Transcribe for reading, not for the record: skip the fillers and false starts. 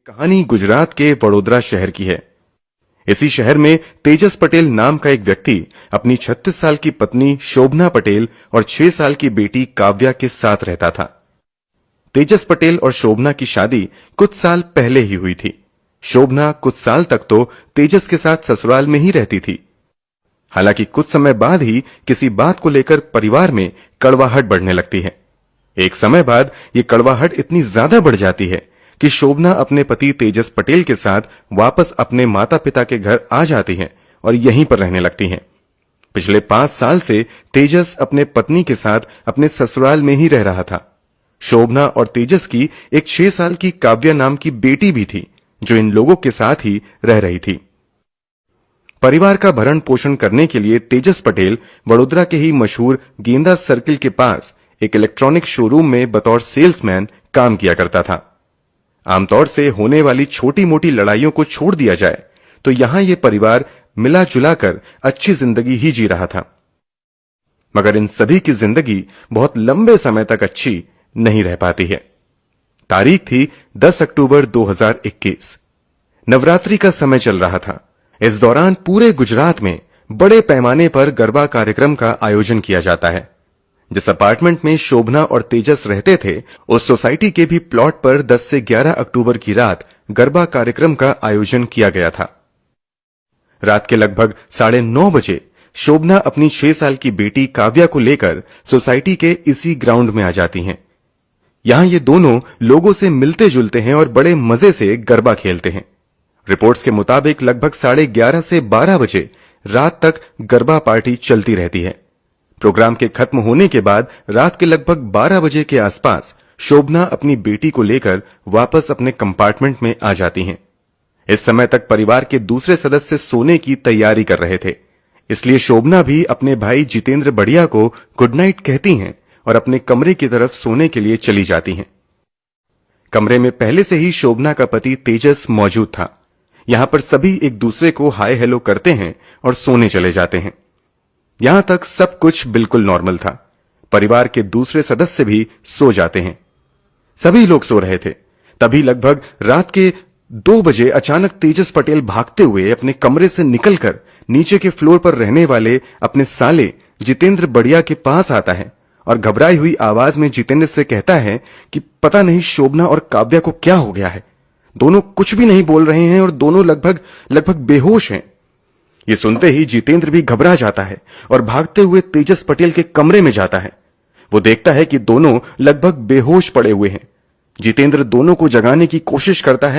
कहानी गुजरात के वडोदरा शहर की है। इसी शहर में तेजस पटेल नाम का एक व्यक्ति अपनी 36 साल की पत्नी शोभना पटेल और 6 साल की बेटी काव्या के साथ रहता था। तेजस पटेल और शोभना की शादी कुछ साल पहले ही हुई थी। शोभना कुछ साल तक तो तेजस के साथ ससुराल में ही रहती थी। हालांकि कुछ समय बाद ही किसी बात को लेकर परिवार में कड़वाहट बढ़ने लगती है। एक समय बाद ये कड़वाहट इतनी ज्यादा बढ़ जाती है कि शोभना अपने पति तेजस पटेल के साथ वापस अपने माता पिता के घर आ जाती हैं और यहीं पर रहने लगती हैं। पिछले 5 साल से तेजस अपने पत्नी के साथ अपने ससुराल में ही रह रहा था। शोभना और तेजस की एक 6 साल की काव्या नाम की बेटी भी थी जो इन लोगों के साथ ही रह रही थी। परिवार का भरण पोषण करने के लिए तेजस पटेल वडोदरा के ही मशहूर गेंदा सर्किल के पास एक इलेक्ट्रॉनिक शोरूम में बतौर सेल्समैन काम किया करता था। आमतौर से होने वाली छोटी मोटी लड़ाइयों को छोड़ दिया जाए तो यहां यह परिवार मिला जुला कर अच्छी जिंदगी ही जी रहा था। मगर इन सभी की जिंदगी बहुत लंबे समय तक अच्छी नहीं रह पाती है। तारीख थी 10 अक्टूबर 2021। नवरात्रि का समय चल रहा था। इस दौरान पूरे गुजरात में बड़े पैमाने पर गरबा कार्यक्रम का आयोजन किया जाता है। जिस अपार्टमेंट में शोभना और तेजस रहते थे उस सोसाइटी के भी प्लॉट पर 10 से 11 अक्टूबर की रात गरबा कार्यक्रम का आयोजन किया गया था। रात के लगभग 9:30 बजे शोभना अपनी 6 साल की बेटी काव्या को लेकर सोसाइटी के इसी ग्राउंड में आ जाती हैं। यहां ये दोनों लोगों से मिलते जुलते हैं और बड़े मजे से गरबा खेलते हैं। रिपोर्ट्स के मुताबिक लगभग 11:30 से 12 बजे रात तक गरबा पार्टी चलती रहती है। प्रोग्राम के खत्म होने के बाद रात के लगभग 12 बजे के आसपास शोभना अपनी बेटी को लेकर वापस अपने कंपार्टमेंट में आ जाती हैं। इस समय तक परिवार के दूसरे सदस्य सोने की तैयारी कर रहे थे, इसलिए शोभना भी अपने भाई जितेंद्र बढ़िया को गुड नाइट कहती हैं और अपने कमरे की तरफ सोने के लिए चली जाती हैं। कमरे में पहले से ही शोभना का पति तेजस मौजूद था। यहां पर सभी एक दूसरे को हाय हेलो करते हैं और सोने चले जाते हैं। यहां तक सब कुछ बिल्कुल नॉर्मल था। परिवार के दूसरे सदस्य भी सो जाते हैं। सभी लोग सो रहे थे। तभी लगभग रात के 2 बजे अचानक तेजस पटेल भागते हुए अपने कमरे से निकलकर नीचे के फ्लोर पर रहने वाले अपने साले जितेंद्र बढ़िया के पास आता है और घबराई हुई आवाज में जितेंद्र से कहता है कि पता नहीं शोभना और काव्या को क्या हो गया है। दोनों कुछ भी नहीं बोल रहे हैं और दोनों लगभग बेहोश हैं। ये सुनते ही जितेंद्र भी घबरा जाता है और भागते हुए तेजस पटेल के कमरे में जाता है। वो देखता है कि दोनों लगभग बेहोश पड़े हुए हैं। जितेंद्र दोनों को जगाने की कोशिश करता है